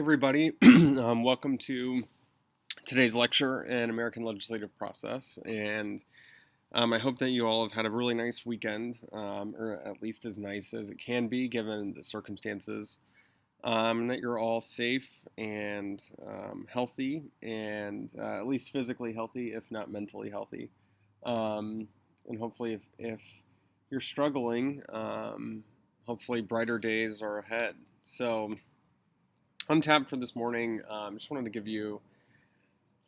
Everybody, welcome to today's lecture in American legislative process, and I hope that you all have had a really nice weekend, or at least as nice as it can be given the circumstances, and that you're all safe and healthy, and at least physically healthy, if not mentally healthy, and hopefully, if you're struggling, hopefully brighter days are ahead. So on tap for this morning, just wanted to give you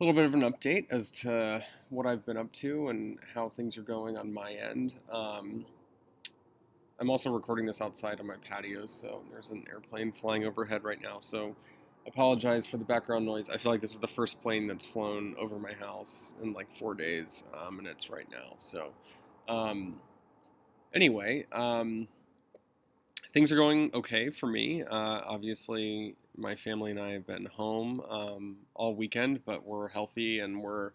a little bit of an update as to what I've been up to and how things are going on my end. I'm also recording this outside on my patio, so there's an airplane flying overhead right now. So apologize for the background noise. I feel like this is the first plane that's flown over my house in like 4 days, and it's right now. So um, anyway, things are going okay for me. Obviously, my family and I have been home all weekend, but we're healthy and we're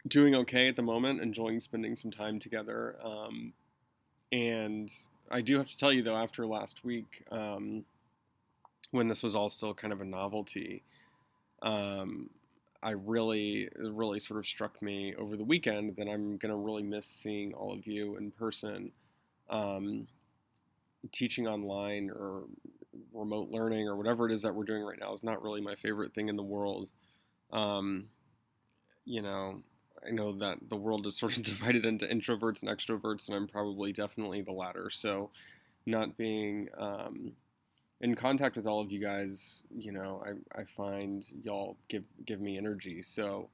doing okay at the moment, enjoying spending some time together. And I do have to tell you, though, after last week, when this was all still kind of a novelty, um, it really sort of struck me over the weekend that I'm going to really miss seeing all of you in person. Um, Teaching online or remote learning or whatever it is that we're doing right now is not really my favorite thing in the world. Um, you know, I know that the world is sort of divided into introverts and extroverts, and I'm probably definitely the latter. So, not being in contact with all of you guys, I find y'all give me energy. So,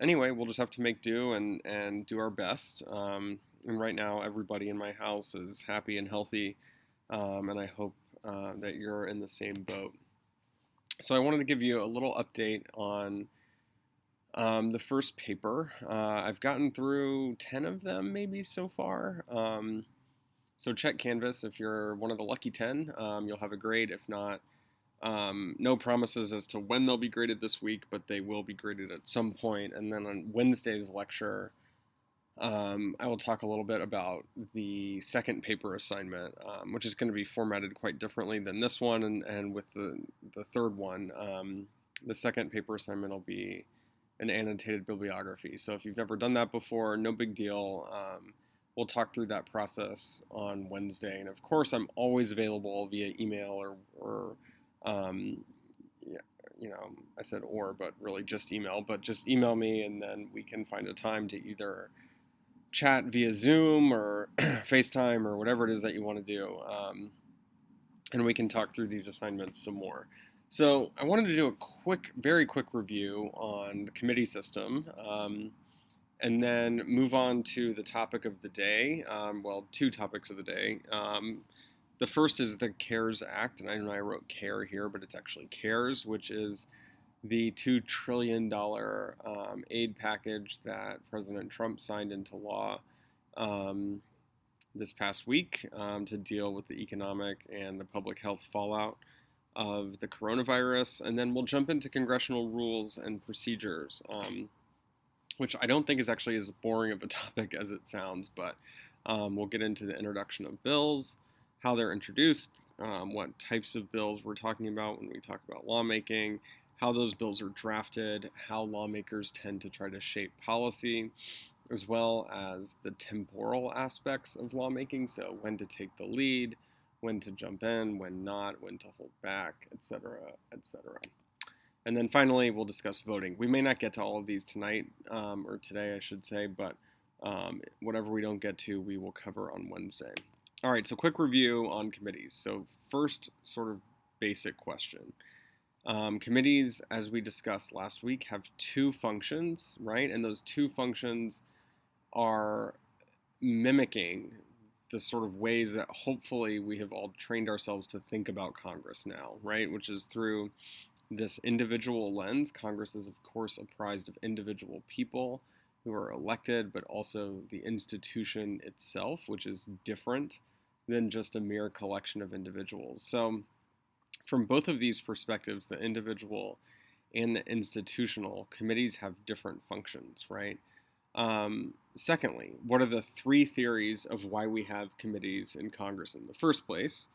anyway, we'll just have to make do and do our best. And right now, everybody in my house is happy and healthy, and I hope that you're in the same boat. So I wanted to give you a little update on the first paper. I've gotten through 10 of them maybe so far. So check Canvas if you're one of the lucky 10. You'll have a grade. If not, no promises as to when they'll be graded this week, but they will be graded at some point. And then on Wednesday's lecture, I will talk a little bit about the second paper assignment, which is going to be formatted quite differently than this one. And with the third one, the second paper assignment will be an annotated bibliography. So if you've never done that before, no big deal. We'll talk through that process on Wednesday. And of course, I'm always available via email or yeah, I said but really just email. But just email me, and then we can find a time to either chat via Zoom or FaceTime or whatever it is that you want to do. And we can talk through these assignments some more. So I wanted to do a very quick review on the committee system, and then move on to the topic of the day. Well, two topics of the day. The first is the CARES Act, and I know I wrote CARE here, but it's actually CARES, which is the $2 trillion aid package that President Trump signed into law this past week to deal with the economic and the public health fallout of the coronavirus. And then we'll jump into congressional rules and procedures, which I don't think is actually as boring of a topic as it sounds, but we'll get into the introduction of bills, how they're introduced, what types of bills we're talking about when we talk about lawmaking, how those bills are drafted, how lawmakers tend to try to shape policy, as well as the temporal aspects of lawmaking, so when to take the lead, when to jump in, when not, when to hold back, etc., etc. And then finally, we'll discuss voting. We may not get to all of these tonight, or today, I should say, but whatever we don't get to, we will cover on Wednesday. All right, so quick review on committees. So first, sort of basic question. Committees, as we discussed last week, have two functions, right? And those two functions are mimicking the sort of ways that hopefully we have all trained ourselves to think about Congress now, right? Which is through this individual lens. Congress is, of course, apprised of individual people who are elected, but also the institution itself, which is different than just a mere collection of individuals. So from both of these perspectives, the individual and the institutional, committees have different functions, right? Secondly, what are the three theories of why we have committees in Congress in the first place?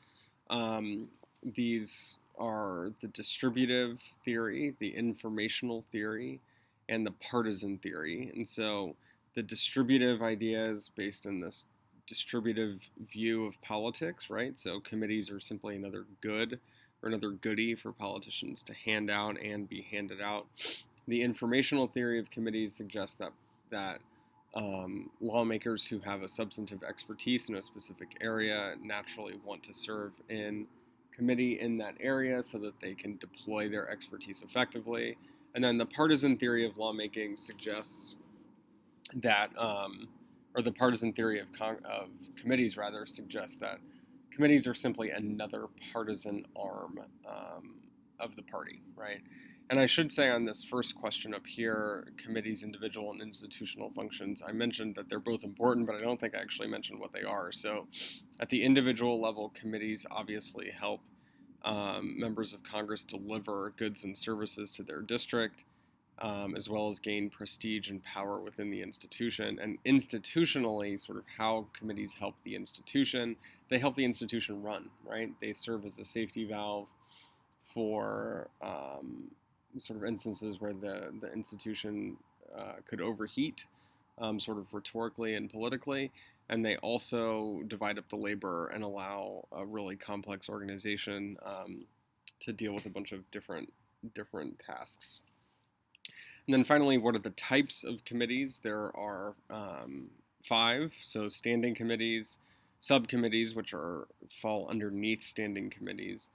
These are the distributive theory, the informational theory, and the partisan theory. And so the distributive idea is based on this distributive view of politics, right? So committees are simply another good or another goodie for politicians to hand out and be handed out. The informational theory of committees suggests that lawmakers who have a substantive expertise in a specific area naturally want to serve in committee in that area so that they can deploy their expertise effectively. And then the partisan theory of lawmaking suggests that, or the partisan theory of committees rather, suggests that committees are simply another partisan arm of the party, right? And I should say on this first question up here, committees, individual and institutional functions, I mentioned that they're both important, but I don't think I actually mentioned what they are. So at the individual level, committees obviously help members of Congress deliver goods and services to their district, as well as gain prestige and power within the institution. And institutionally, sort of how committees help the institution, they help the institution run, right? They serve as a safety valve for sort of instances where the institution could overheat, sort of rhetorically and politically. And they also divide up the labor and allow a really complex organization to deal with a bunch of different tasks. And then finally, what are the types of committees? There are 5. So standing committees, subcommittees, which fall underneath standing committees,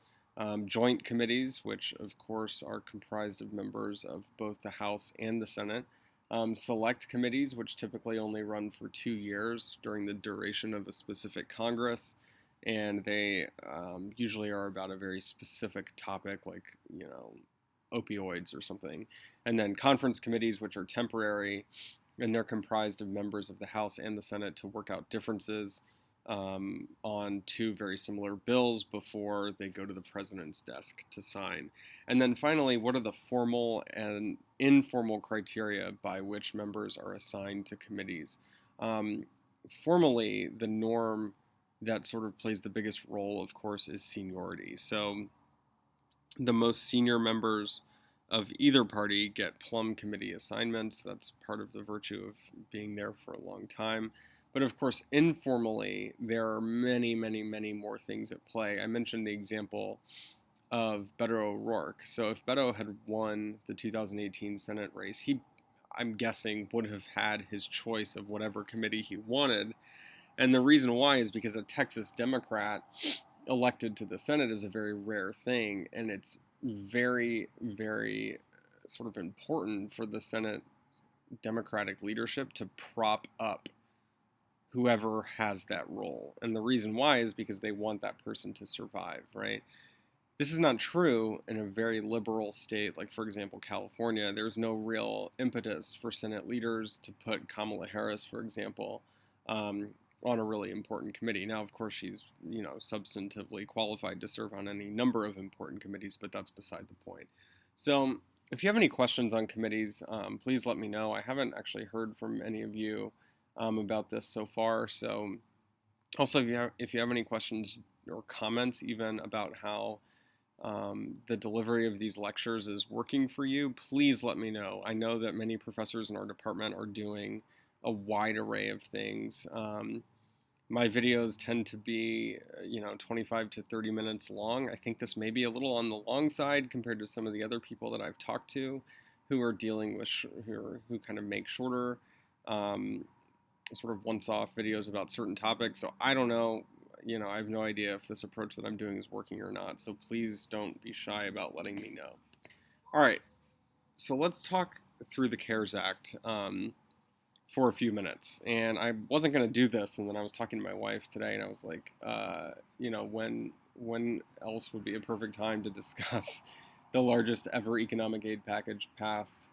joint committees, which of course are comprised of members of both the House and the Senate, select committees, which typically only run for 2 years during the duration of a specific Congress, and they usually are about a very specific topic, like opioids or something. And then conference committees, which are temporary, and they're comprised of members of the House and the Senate to work out differences on 2 very similar bills before they go to the president's desk to sign. And then finally, what are the formal and informal criteria by which members are assigned to committees? Formally, the norm that sort of plays the biggest role, of course, is seniority. So the most senior members of either party get plum committee assignments. That's part of the virtue of being there for a long time. But of course, informally, there are many, many, many more things at play. I mentioned the example of Beto O'Rourke. So if Beto had won the 2018 Senate race, he, I'm guessing, would have had his choice of whatever committee he wanted. And the reason why is because a Texas Democrat elected to the Senate is a very rare thing, and it's very, very sort of important for the Senate Democratic leadership to prop up whoever has that role. And the reason why is because they want that person to survive, right? This is not true in a very liberal state, like, for example, California. There's no real impetus for Senate leaders to put Kamala Harris, for example, on a really important committee. Now, of course, she's, substantively qualified to serve on any number of important committees, but that's beside the point. So if you have any questions on committees, please let me know. I haven't actually heard from any of you about this so far. So also, if you have any questions or comments even about how the delivery of these lectures is working for you, please let me know. I know that many professors in our department are doing a wide array of things. My videos tend to be, 25 to 30 minutes long. I think this may be a little on the long side compared to some of the other people that I've talked to who are dealing with, who kind of make shorter, sort of once-off videos about certain topics. So I don't know, I have no idea if this approach that I'm doing is working or not. So please don't be shy about letting me know. All right, so let's talk through the CARES Act. For a few minutes, and I wasn't going to do this, and then I was talking to my wife today, and I was like, when else would be a perfect time to discuss the largest ever economic aid package passed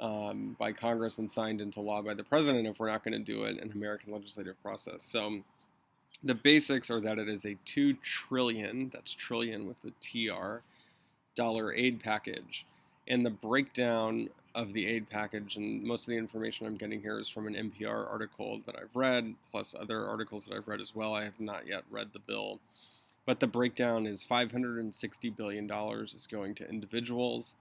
by Congress and signed into law by the president if we're not going to do it in American legislative process. So the basics are that it is a $2 trillion, that's trillion with the TR, dollar aid package. And the breakdown of the aid package, and most of the information I'm getting here is from an NPR article that I've read, plus other articles that I've read as well. I have not yet read the bill. But the breakdown is $560 billion is going to individuals,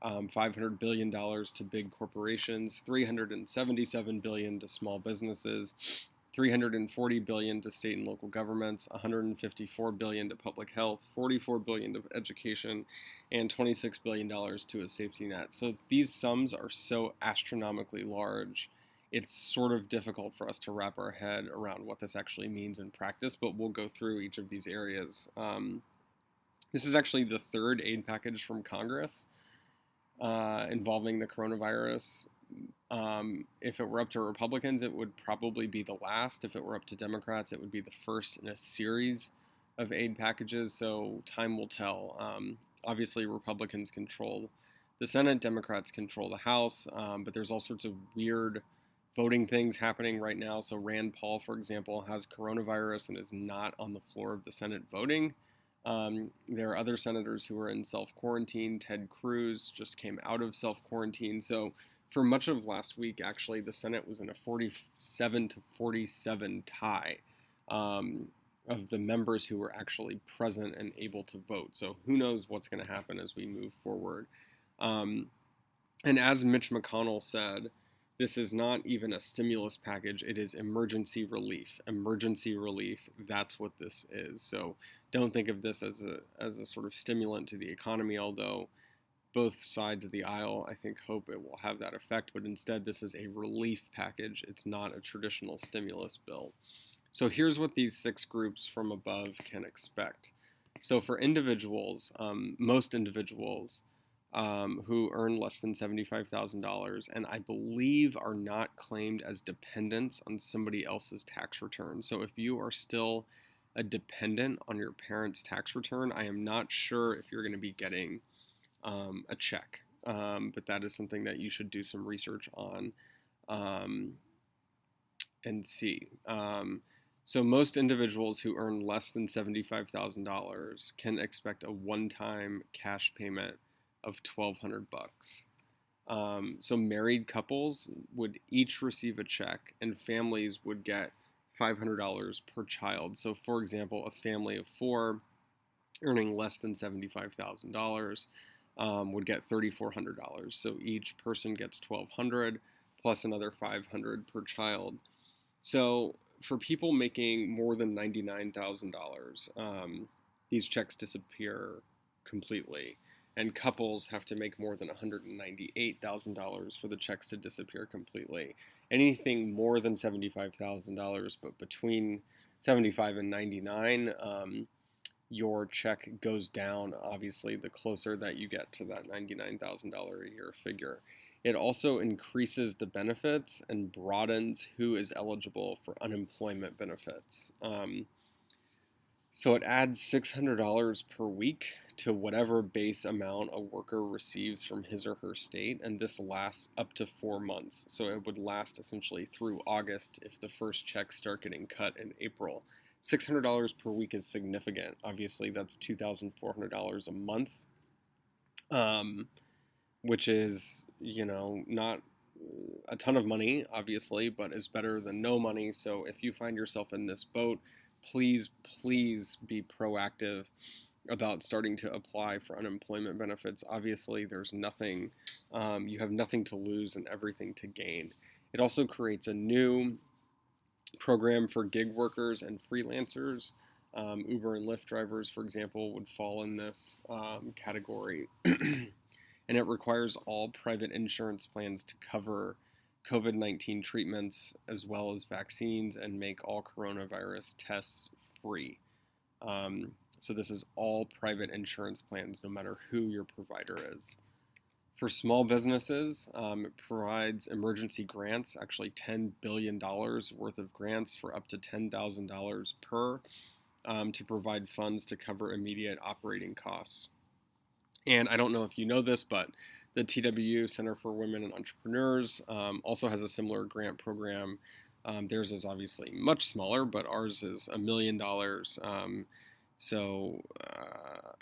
$500 billion to big corporations, $377 billion to small businesses, $340 billion to state and local governments, $154 billion to public health, $44 billion to education, and $26 billion to a safety net. So these sums are so astronomically large. It's sort of difficult for us to wrap our head around what this actually means in practice, but we'll go through each of these areas. This is actually the third aid package from Congress involving the coronavirus. If it were up to Republicans, it would probably be the last. If it were up to Democrats, it would be the first in a series of aid packages. So time will tell. Obviously, Republicans control the Senate, Democrats control the House, but there's all sorts of weird voting things happening right now. So Rand Paul, for example, has coronavirus and is not on the floor of the Senate voting. There are other senators who are in self-quarantine. Ted Cruz just came out of self-quarantine. So for much of last week, actually, the Senate was in a 47-47 tie of the members who were actually present and able to vote. So who knows what's going to happen as we move forward. And as Mitch McConnell said, this is not even a stimulus package. It is emergency relief. Emergency relief, that's what this is. So don't think of this as a sort of stimulant to the economy, although both sides of the aisle, I think, hope it will have that effect. But instead, this is a relief package. It's not a traditional stimulus bill. So here's what these 6 groups from above can expect. So for individuals, most individuals, who earn less than $75,000 and I believe are not claimed as dependents on somebody else's tax return. So if you are still a dependent on your parents' tax return, I am not sure if you're going to be getting a check, but that is something that you should do some research on and see. So most individuals who earn less than $75,000 can expect a one-time cash payment of $1,200. So married couples would each receive a check, and families would get $500 per child. So, for example, a family of 4 earning less than $75,000 would get $3,400. So each person gets $1,200 plus another $500 per child. So for people making more than $99,000, these checks disappear completely. And couples have to make more than $198,000 for the checks to disappear completely. Anything more than $75,000, but between 75 and 99, your check goes down, obviously, the closer that you get to that $99,000 a year figure. It also increases the benefits and broadens who is eligible for unemployment benefits. So it adds $600 per week to whatever base amount a worker receives from his or her state, and this lasts up to 4 months. So it would last essentially through August if the first checks start getting cut in April. $600 per week is significant. Obviously, that's $2,400 a month, which is, not a ton of money, obviously, but is better than no money. So if you find yourself in this boat, please be proactive about starting to apply for unemployment benefits. Obviously, there's nothing, you have nothing to lose and everything to gain. It also creates a new program for gig workers and freelancers. Uber and Lyft drivers, for example, would fall in this category. And it requires all private insurance plans to cover COVID-19 treatments as well as vaccines and make all coronavirus tests free. So this is all private insurance plans, no matter who your provider is. For small businesses, it provides emergency grants, actually $10 billion worth of grants for up to $10,000 per, to provide funds to cover immediate operating costs. And I don't know if you know this, but the TWU Center for Women and Entrepreneurs also has a similar grant program. Theirs is obviously much smaller, but ours is $1 million. So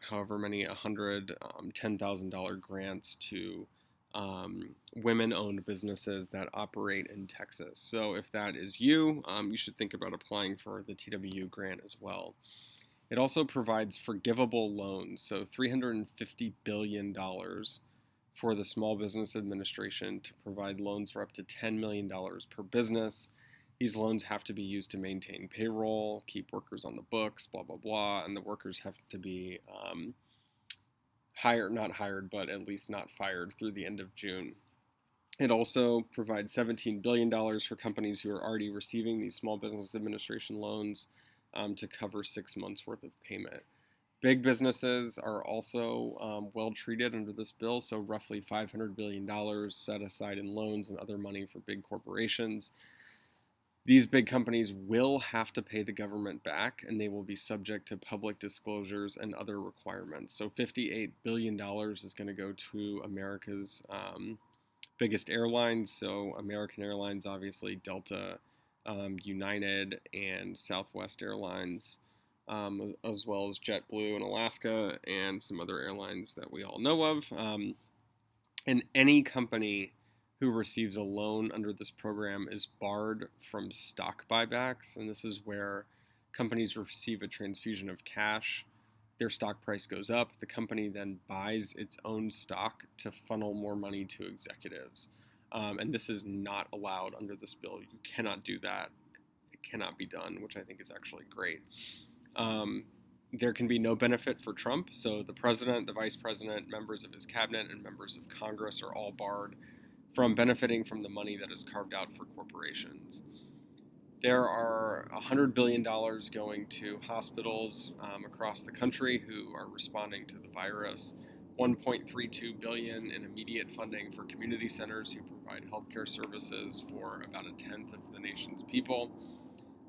however many, $110,000 grants to women-owned businesses that operate in Texas. So if that is you, you should think about applying for the TWU grant as well. It also provides forgivable loans, so $350 billion for the Small Business Administration to provide loans for up to $10 million per business. These loans have to be used to maintain payroll, keep workers on the books, blah, blah, blah, and the workers have to be not hired, but at least not fired through the end of June. It also provides $17 billion for companies who are already receiving these Small Business Administration loans to cover 6 months worth of payment. Big businesses are also well treated under this bill, so roughly $500 billion set aside in loans and other money for big corporations. These big companies will have to pay the government back, and they will be subject to public disclosures and other requirements. So $58 billion is going to go to America's biggest airlines. So American Airlines, obviously, Delta, United, and Southwest Airlines, as well as JetBlue and Alaska, and some other airlines that we all know of. And any company who receives a loan under this program is barred from stock buybacks. And this is where companies receive a transfusion of cash. Their stock price goes up. The company then buys its own stock to funnel more money to executives. And this is not allowed under this bill. You cannot do that. It cannot be done, which I think is actually great. There can be no benefit for Trump. So the president, the vice president, members of his cabinet, and members of Congress are all barred from benefiting from the money that is carved out for corporations. There are $100 billion going to hospitals across the country who are responding to the virus. $1.32 billion in immediate funding for community centers who provide healthcare services for about a tenth of the nation's people.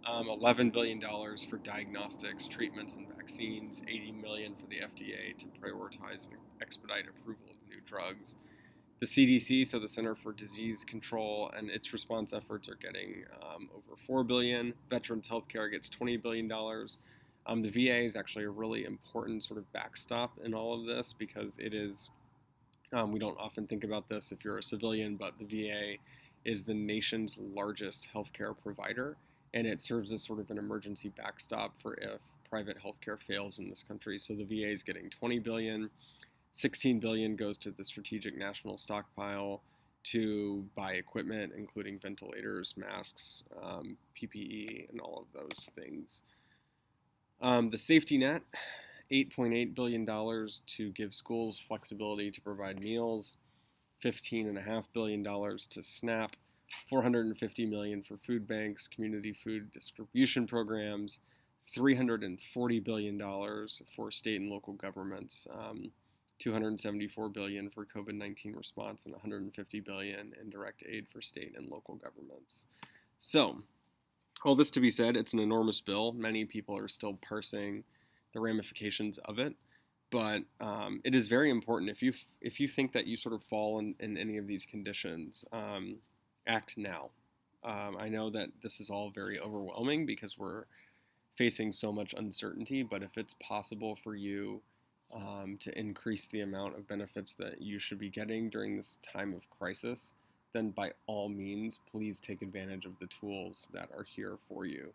$11 billion for diagnostics, treatments, and vaccines. $80 million for the FDA to prioritize and expedite approval of new drugs. The CDC, so the Center for Disease Control, and its response efforts are getting over $4 billion. Veterans Healthcare gets $20 billion. The VA is actually a really important sort of backstop in all of this because it is, we don't often think about this if you're a civilian, but the VA is the nation's largest healthcare provider, and it serves as sort of an emergency backstop for if private healthcare fails in this country. So the VA is getting $20 billion. $16 billion goes to the Strategic National Stockpile to buy equipment, including ventilators, masks, PPE, and all of those things. The safety net, $8.8 billion to give schools flexibility to provide meals, $15.5 billion to SNAP, $450 million for food banks, community food distribution programs, $340 billion for state and local governments, $274 billion for COVID-19 response, and $150 billion in direct aid for state and local governments. So, all this to be said, it's an enormous bill. Many people are still parsing the ramifications of it, but it is very important. If you think that you sort of fall in any of these conditions, act now. I know that this is all very overwhelming because we're facing so much uncertainty, but if it's possible for you to increase the amount of benefits that you should be getting during this time of crisis, then by all means, please take advantage of the tools that are here for you.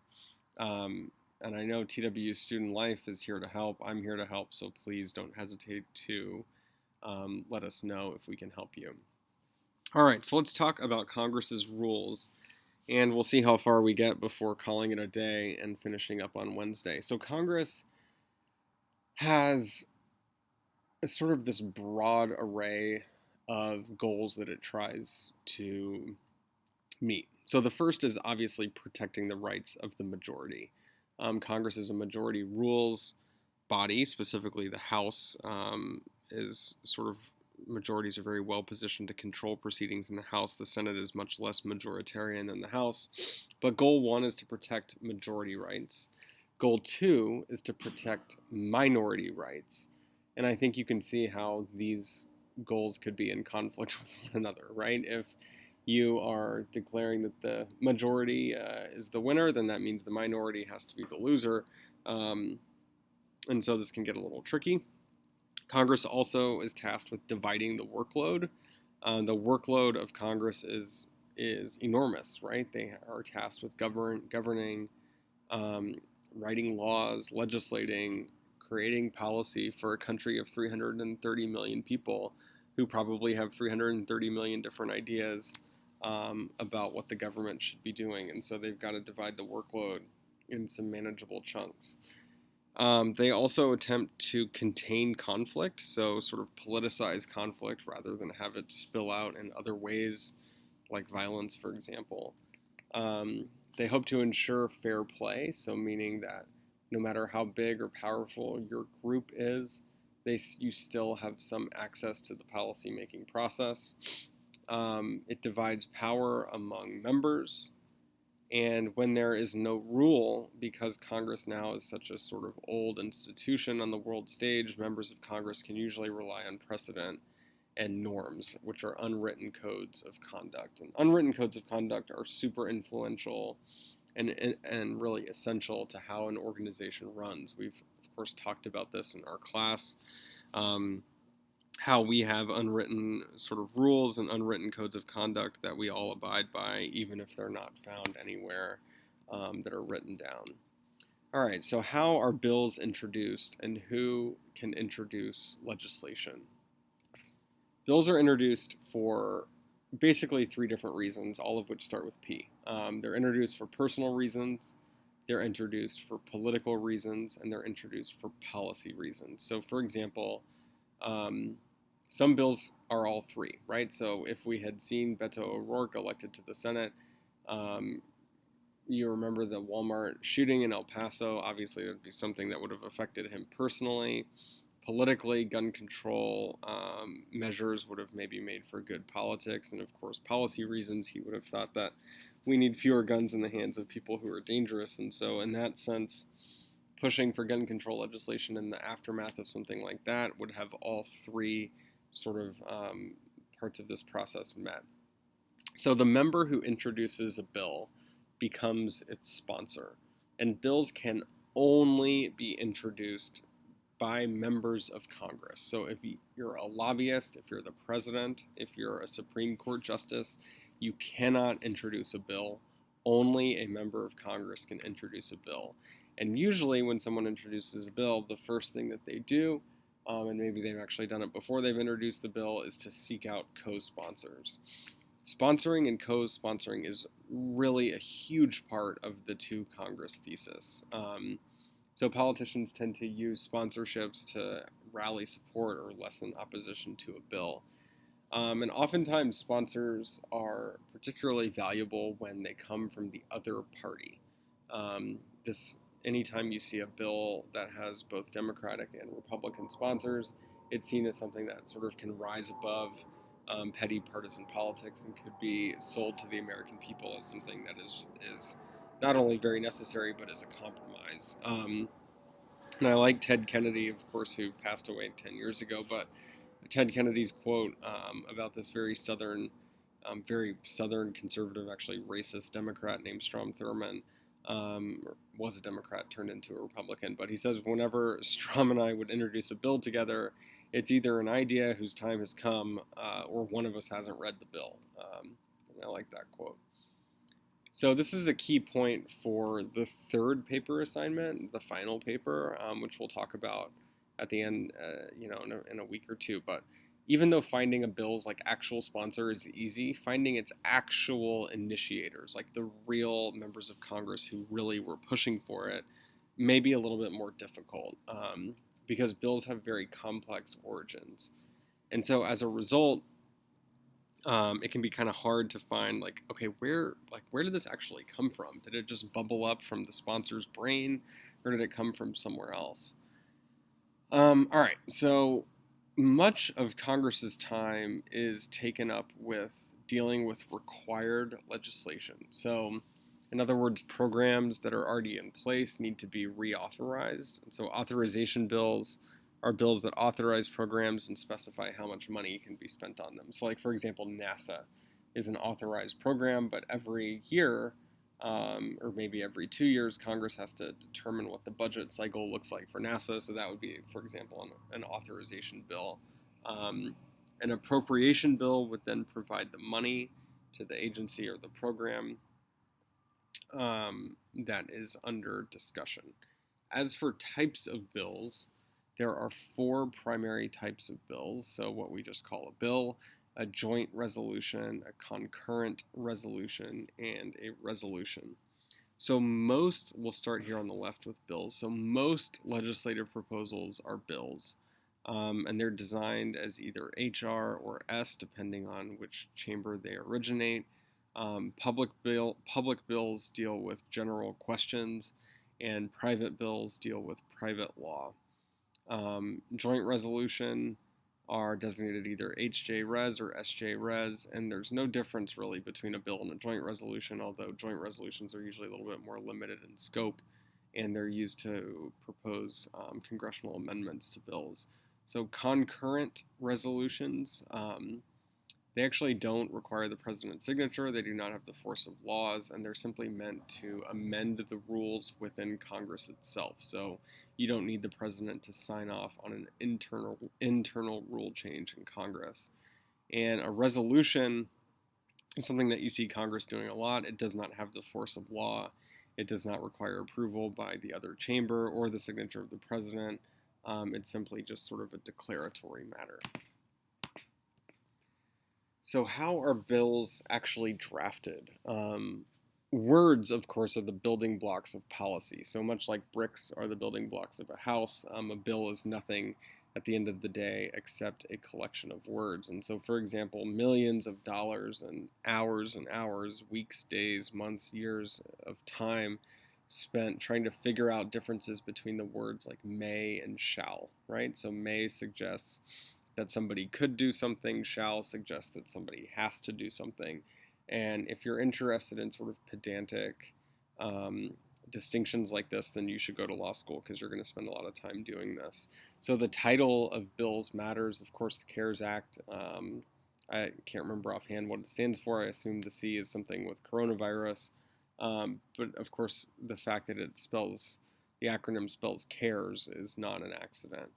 And I know TW Student Life is here to help. I'm here to help, so please don't hesitate to let us know if we can help you. All right, so let's talk about Congress's rules, and we'll see how far we get before calling it a day and finishing up on Wednesday. So Congress has sort of this broad array of goals that it tries to meet. So the first is obviously protecting the rights of the majority. Congress is a majority rules body, specifically the House is sort of, majorities are very well positioned to control proceedings in the House. The Senate is much less majoritarian than the House. But goal one is to protect majority rights. Goal two is to protect minority rights. And I think you can see how these goals could be in conflict with one another, right? If you are declaring that the majority is the winner, then that means the minority has to be the loser. And so this can get a little tricky. Congress also is tasked with dividing the workload. The workload of Congress is enormous, right? They are tasked with governing writing laws, legislating, creating policy for a country of 330 million people who probably have 330 million different ideas about what the government should be doing. And so they've got to divide the workload in some manageable chunks. They also attempt to contain conflict, so sort of politicize conflict rather than have it spill out in other ways, like violence, for example. Um, they hope to ensure fair play, so meaning that no matter how big or powerful your group is, you still have some access to the policymaking process. It divides power among members. And when there is no rule, because Congress now is such a sort of old institution on the world stage, members of Congress can usually rely on precedent and norms, which are unwritten codes of conduct. And unwritten codes of conduct are super influential and really essential to how an organization runs. We've, of course, talked about this in our class. How we have unwritten sort of rules and unwritten codes of conduct that we all abide by, even if they're not found anywhere that are written down. All right, so how are bills introduced and who can introduce legislation? Bills are introduced for basically three different reasons, all of which start with P. They're introduced for personal reasons, they're introduced for political reasons, and they're introduced for policy reasons. So, for example, some bills are all three, right? So if we had seen Beto O'Rourke elected to the Senate, you remember the Walmart shooting in El Paso. Obviously, that would be something that would have affected him personally. Politically, gun control measures would have maybe made for good politics. And of course, policy reasons, he would have thought that we need fewer guns in the hands of people who are dangerous. And so, in that sense, pushing for gun control legislation in the aftermath of something like that would have all three sort of parts of this process met. So the member who introduces a bill becomes its sponsor, and bills can only be introduced by members of Congress. So if you're a lobbyist, if you're the president, if you're a Supreme Court justice, you cannot introduce a bill. Only a member of Congress can introduce a bill. And usually when someone introduces a bill, the first thing that they do, and maybe they've actually done it before they've introduced the bill, is to seek out co-sponsors. Sponsoring and co-sponsoring is really a huge part of the two Congress thesis. So politicians tend to use sponsorships to rally support or lessen opposition to a bill. And oftentimes sponsors are particularly valuable when they come from the other party. This anytime you see a bill that has both Democratic and Republican sponsors, it's seen as something that sort of can rise above petty partisan politics and could be sold to the American people as something that is not only very necessary but is a compromise. And I like Ted Kennedy, of course, who passed away 10 years ago, but Ted Kennedy's quote about this very southern conservative, actually racist Democrat named Strom Thurmond, was a Democrat turned into a Republican, but he says whenever Strom and I would introduce a bill together, it's either an idea whose time has come or one of us hasn't read the bill. And I like that quote. So this is a key point for the third paper assignment, the final paper, which we'll talk about at the end, in a week or two. But even though finding a bill's like actual sponsor is easy, finding its actual initiators, like the real members of Congress who really were pushing for it, may be a little bit more difficult because bills have very complex origins. And so as a result, it can be kind of hard to find okay, where did this actually come from? Did it just bubble up from the sponsor's brain, or did it come from somewhere else? All right, so much of Congress's time is taken up with dealing with required legislation. So, in other words, programs that are already in place need to be reauthorized. And so authorization bills are bills that authorize programs and specify how much money can be spent on them. So like, for example, NASA is an authorized program, but every year, or maybe every 2 years, Congress has to determine what the budget cycle looks like for NASA. So that would be, for example, an authorization bill. An appropriation bill would then provide the money to the agency or the program. that is under discussion. As for types of bills, there are four primary types of bills. So, what we just call a bill, a joint resolution, a concurrent resolution, and a resolution. So, we'll start here on the left with bills. So, most legislative proposals are bills, and they're designed as either HR or S, depending on which chamber they originate. Public bills deal with general questions, and private bills deal with private law. Joint resolution are designated either HJ Res or SJ Res, and there's no difference really between a bill and a joint resolution, although joint resolutions are usually a little bit more limited in scope, and they're used to propose congressional amendments to bills. So concurrent resolutions, they actually don't require the president's signature. They do not have the force of laws, and they're simply meant to amend the rules within Congress itself. So you don't need the president to sign off on an internal rule change in Congress. And a resolution is something that you see Congress doing a lot. It does not have the force of law. It does not require approval by the other chamber or the signature of the president. It's simply just sort of a declaratory matter. So, how are bills actually drafted? Words, of course, are the building blocks of policy. So much like bricks are the building blocks of a house, a bill is nothing at the end of the day except a collection of words. And so, for example, millions of dollars and hours, weeks, days, months, years of time spent trying to figure out differences between the words like may and shall, right? So, may suggests that somebody could do something, shall suggest that somebody has to do something. And if you're interested in sort of pedantic distinctions like this, then you should go to law school because you're going to spend a lot of time doing this. So the title of bills matters. Of course, the CARES Act, I can't remember offhand what it stands for. I assume the C is something with coronavirus. But of course, the fact that the acronym spells CARES is not an accident.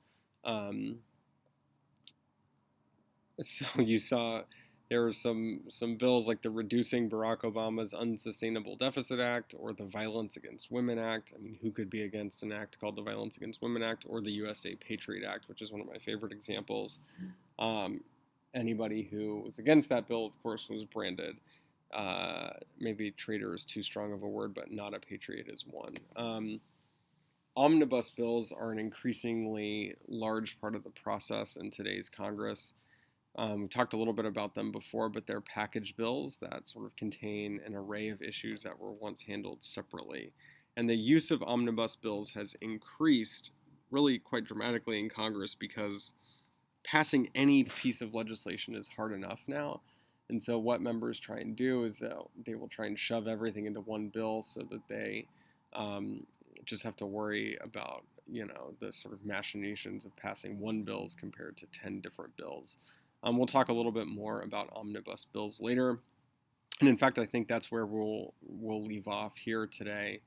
So you saw there were some bills like the Reducing Barack Obama's Unsustainable Deficit Act or the Violence Against Women Act. I mean, who could be against an act called the Violence Against Women Act or the USA Patriot Act, which is one of my favorite examples. Anybody who was against that bill, of course, was branded. Maybe traitor is too strong of a word, but not a patriot is one. Omnibus bills are an increasingly large part of the process in today's Congress. We talked a little bit about them before, but they're package bills that sort of contain an array of issues that were once handled separately. And the use of omnibus bills has increased really quite dramatically in Congress because passing any piece of legislation is hard enough now. And so what members try and do is that they will try and shove everything into one bill so that they just have to worry about, the sort of machinations of passing one bill as compared to 10 different bills. We'll talk a little bit more about omnibus bills later. And in fact, I think that's where we'll leave off here today.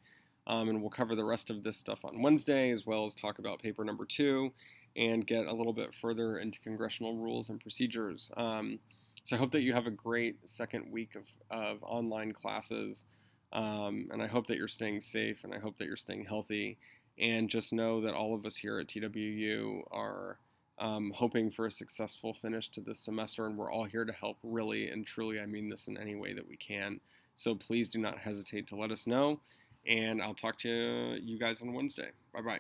And we'll cover the rest of this stuff on Wednesday, as well as talk about paper number 2 and get a little bit further into congressional rules and procedures. So I hope that you have a great second week of online classes. And I hope that you're staying safe, and I hope that you're staying healthy. And just know that all of us here at TWU are hoping for a successful finish to this semester, and we're all here to help, really and truly. I mean this in any way that we can. So please do not hesitate to let us know, and I'll talk to you guys on Wednesday. Bye-bye.